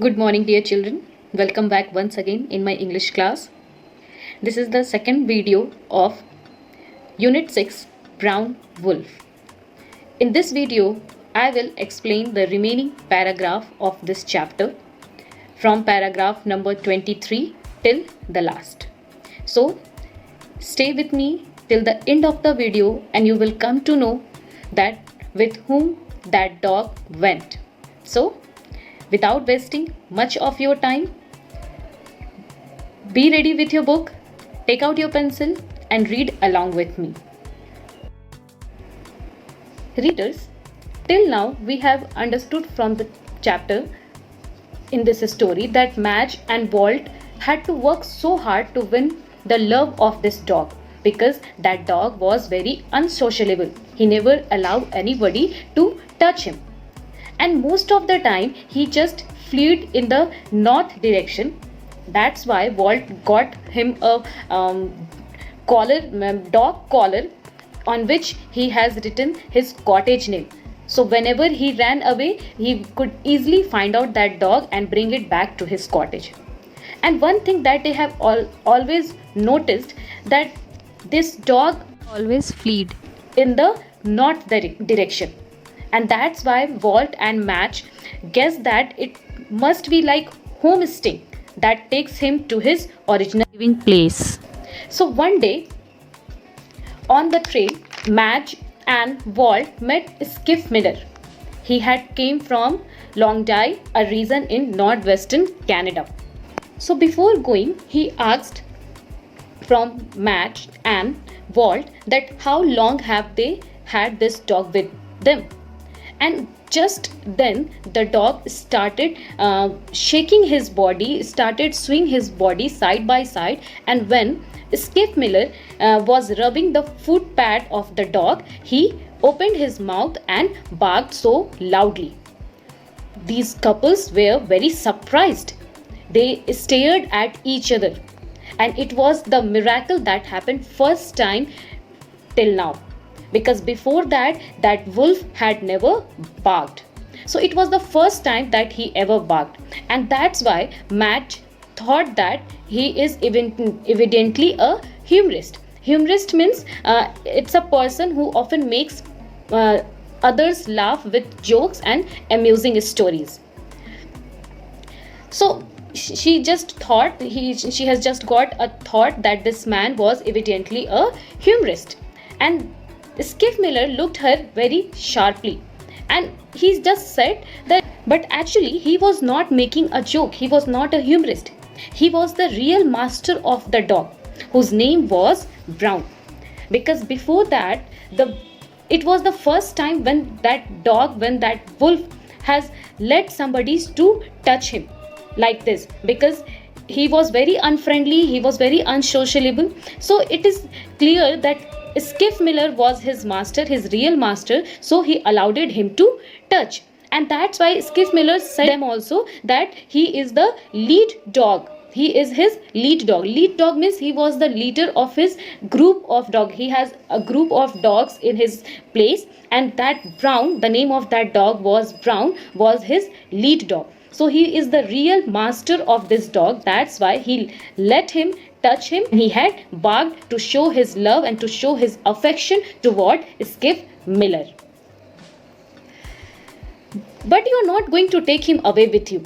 Good morning, dear children. Welcome back once again in my English class. This is the second video of Unit 6 Brown Wolf. In this video, I will explain the remaining paragraph of this chapter from paragraph number 23 till the last. So, stay with me till the end of the video and you will come to know that with whom that dog went. So, without wasting much of your time, be ready with your book, take out your pencil and read along with me. Readers, till now we have understood from the chapter in this story that Madge and Walt had to work so hard to win the love of this dog because that dog was very unsociable. He never allowed anybody to touch him. And most of the time he just flew in the north direction. That's why Walt got him a dog collar on which he has written his cottage name. So whenever he ran away, he could easily find out that dog and bring it back to his cottage. And one thing that they have always noticed, that this dog always fled in the north direction. And that's why Walt and Madge guess that it must be like homestay that takes him to his original living place. So one day on the trail, Madge and Walt met Skiff Miller. He had came from Longdye, a region in northwestern Canada. So before going, he asked from Madge and Walt that how long have they had this dog with them. And just then the dog started shaking his body, started swinging his body side by side, and when Skiff Miller was rubbing the foot pad of the dog, he opened his mouth and barked so loudly. These couples were very surprised. They stared at each other, and it was the miracle that happened first time till now, because before that wolf had never barked. So it was the first time that he ever barked, and that's why Madge thought that he is evidently a humorist. Humorist means it's a person who often makes others laugh with jokes and amusing stories. So she just thought she has just got a thought that this man was evidently a humorist. And Skiff Miller looked her very sharply, and he just said that, but actually he was not making a joke, he was not a humorist. He was the real master of the dog, whose name was Brown. Because before that, it was the first time when that wolf has let somebody to touch him like this, because he was very unfriendly, he was very unsociable. So it is clear that Skiff Miller was his master, his real master, so he allowed him to touch. And that's why Skiff Miller said them also that he is the lead dog. He is his lead dog. Lead dog means he was the leader of his group of dog. He has a group of dogs in his place, and that Brown, the name of that dog was Brown, was his lead dog. So he is the real master of this dog. That's why he let him touch him. He had barked to show his love and to show his affection toward Skiff Miller. But you are not going to take him away with you,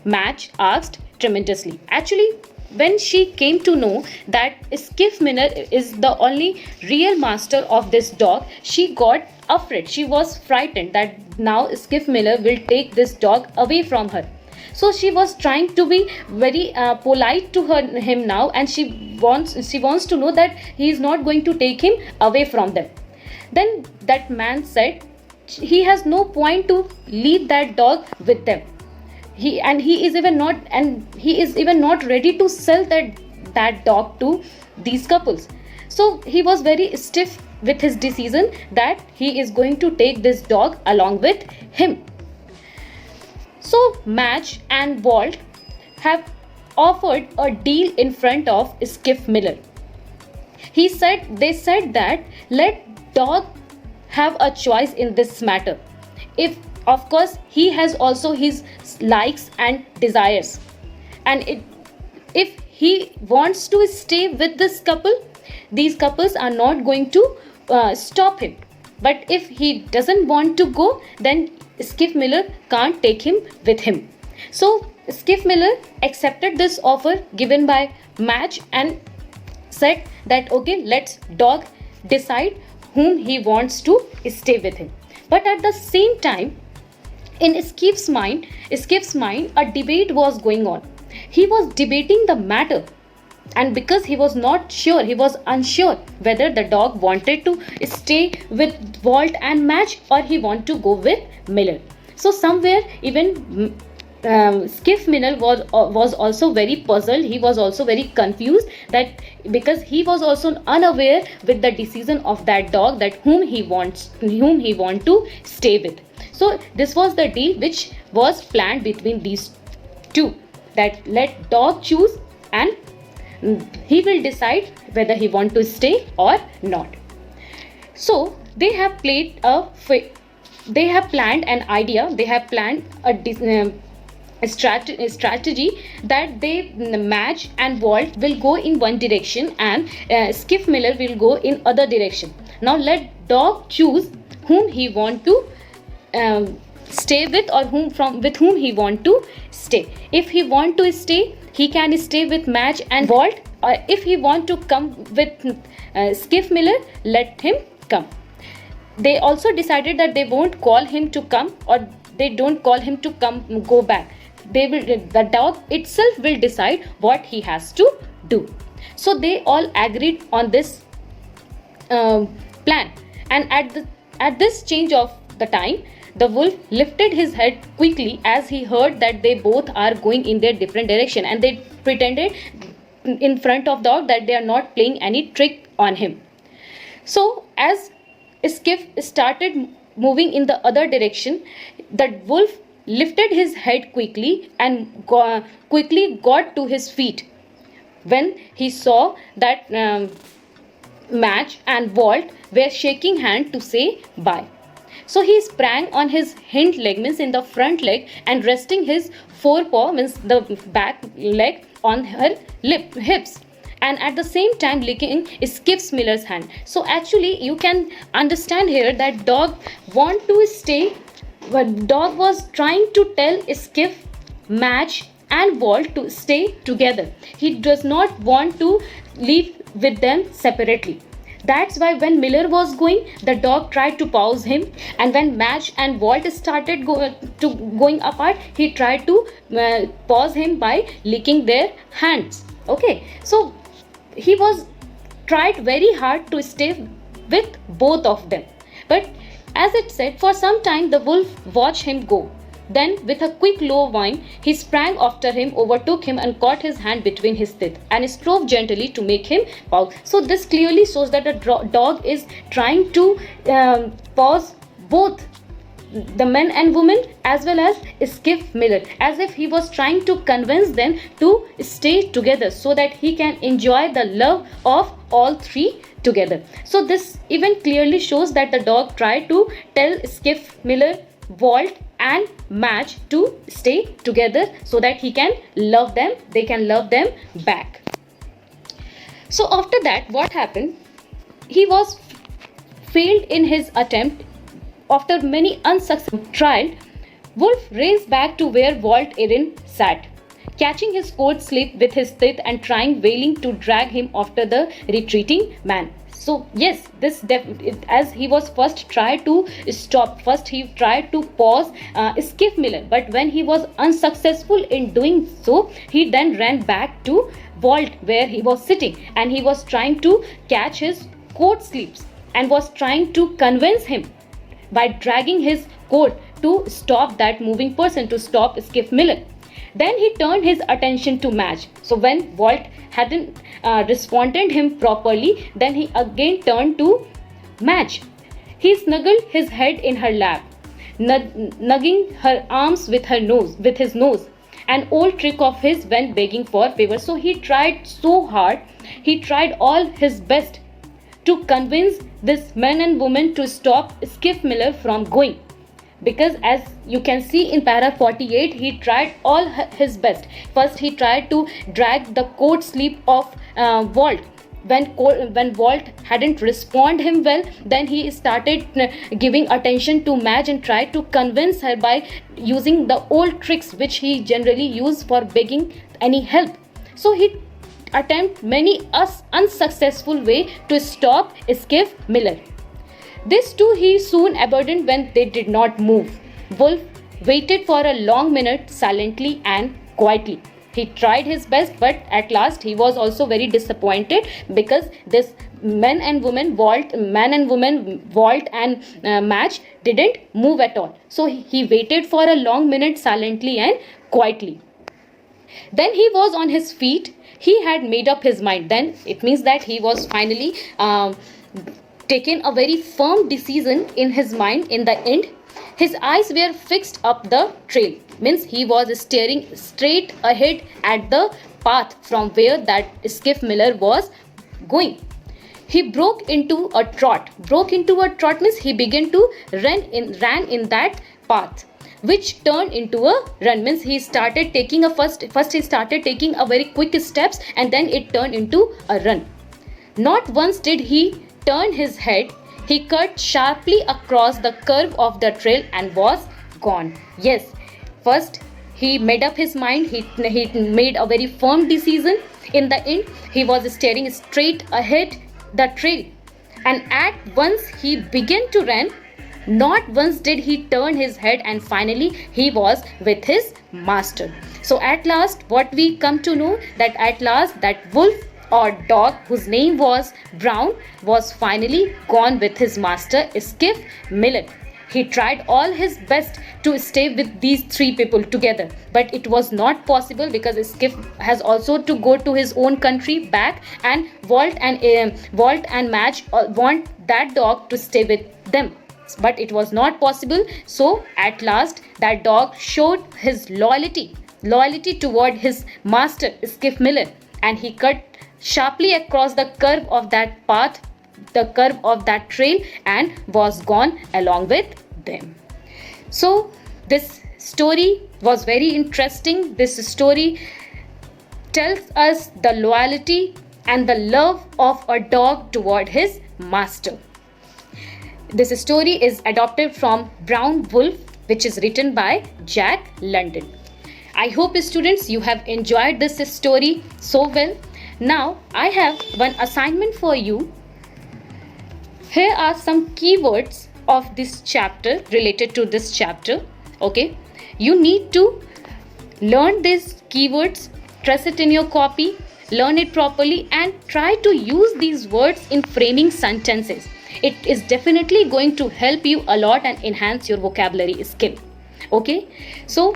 Madge asked tremendously. Actually, when she came to know that Skiff Miller is the only real master of this dog, she got afraid. She was frightened that now Skiff Miller will take this dog away from her. So she was trying to be very polite to him now, and she wants to know that he is not going to take him away from them. Then that man said he has no point to leave that dog with them. He is even not ready to sell that dog to these couples. So he was very stiff with his decision that he is going to take this dog along with him. So Madge and Walt have offered a deal in front of Skiff Miller. They said that let dog have a choice in this matter. If of course he has also his likes and desires. And if he wants to stay with this couple, these couples are not going to stop him. But if he doesn't want to go, then Skiff Miller can't take him with him. So Skiff Miller accepted this offer given by Madge and said that okay, let's dog decide whom he wants to stay with him. But at the same time, in Skiff's mind, a debate was going on. He was debating the matter, and because he was unsure whether the dog wanted to stay with Walt and Madge or he want to go with Miller. So somewhere even Skiff Miller was also very puzzled. He was also very confused, that because he was also unaware with the decision of that dog, that whom he want to stay with. So this was the deal which was planned between these two, that let dog choose and he will decide whether he want to stay or not. So they have planned an idea. They have planned a strategy that Madge and Walt will go in one direction and Skiff Miller will go in other direction. Now let dog choose whom he want to stay with, or with whom he want to stay. If he want to stay, he can stay with Madge and Walt, or if he want to come with Skiff Miller, let him come. They also decided that they won't call him to come, or they don't call him to go back. The dog itself will decide what he has to do. So they all agreed on this plan. And at this change of the time, the wolf lifted his head quickly as he heard that they both are going in their different direction, and they pretended in front of dog that they are not playing any trick on him. So as Skiff started moving in the other direction, the wolf lifted his head quickly and quickly got to his feet when he saw that Madge and Walt were shaking hand to say bye. So he sprang on his hind leg, means in the front leg, and resting his forepaw, means the back leg, on her hips, and at the same time licking Skiff Miller's hand. So actually you can understand here that dog want to stay, but dog was trying to tell Skiff, Madge and Walt to stay together. He does not want to leave with them separately. That's why when Miller was going, the dog tried to pause him, and when Madge and Walt started going apart, he tried to pause him by licking their hands. Okay, so he was tried very hard to stay with both of them. But as it said, for some time the wolf watched him go. Then, with a quick low whine, he sprang after him, overtook him, and caught his hand between his teeth, and strove gently to make him pause. So this clearly shows that the dog is trying to pause both the men and women as well as Skiff Miller, as if he was trying to convince them to stay together so that he can enjoy the love of all three together. So this even clearly shows that the dog tried to tell Skiff Miller, Walt and Madge to stay together so that he can love them, they can love them back. So after that, what happened? He was failed in his attempt. After many unsuccessful trials, Wolf raced back to where Walt Erin sat, catching his coat sleeve with his teeth and trying vainly to drag him after the retreating man. So yes, as he was first tried to stop, first he tried to pause Skiff Miller, but when he was unsuccessful in doing so, he then ran back to Walt where he was sitting, and he was trying to catch his coat sleeves and was trying to convince him by dragging his coat to stop that moving person, to stop Skiff Miller. Then he turned his attention to Madge. So when Walt hadn't responded him properly, then he again turned to Madge. He snuggled his head in her lap, nugging her arms with his nose. An old trick of his when begging for favor. So he tried so hard. He tried all his best to convince this man and woman to stop Skiff Miller from going. because as you can see in para 48, he tried all his best. First he tried to drag the coat sleeve of Walt. When Walt hadn't responded him well, then he started giving attention to Madge and tried to convince her by using the old tricks which he generally used for begging any help. So he attempt many unsuccessful way to stop Skiff Miller. This too he soon abandoned when they did not move. Wolf waited for a long minute silently and quietly. He tried his best, but at last he was also very disappointed because this man and woman Walt and Madge didn't move at all. So he waited for a long minute silently and quietly. Then he was on his feet. He had made up his mind. Then it means that he was finally taken a very firm decision in his mind. In the end, his eyes were fixed up the trail. Means he was staring straight ahead at the path from where that Skiff Miller was going. He broke into a trot. Broke into a trot means he began to ran in that path, which turned into a run. Means he started taking a first he started taking a very quick steps, and then it turned into a run. Not once did he turn his head. He cut sharply across the curve of the trail and was gone. Yes, first he made up his mind. He made a very firm decision. In the end, he was staring straight ahead the trail, and at once he began to run. Not once did he turn his head, and finally he was with his master. So at last what we come to know, that at last that wolf or dog whose name was Brown was finally gone with his master Skiff Miller. He tried all his best to stay with these three people together, but it was not possible because Skiff has also to go to his own country back, and Walt and Madge want that dog to stay with them. But it was not possible. So at last that dog showed his loyalty toward his master Skiff Miller, and he cut sharply across the curve of that path, the curve of that trail, and was gone along with them. So this story was very interesting. This story tells us the loyalty and the love of a dog toward his master. This story is adapted from Brown Wolf, which is written by Jack London. I hope students you have enjoyed this story so well. Now I have one assignment for you. Here are some keywords of this chapter, related to this chapter. Okay, you need to learn these keywords, trace it in your copy, learn it properly, and try to use these words in framing sentences. It is definitely going to help you a lot and enhance your vocabulary skill. Okay, so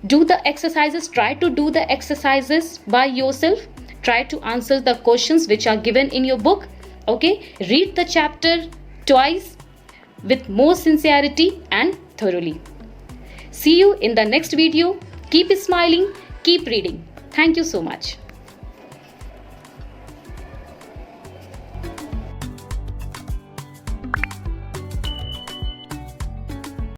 do the exercises, try to do the exercises by yourself. Try to answer the questions which are given in your book. Okay, read the chapter twice with more sincerity and thoroughly. See you in the next video. Keep smiling, keep reading. Thank you so much.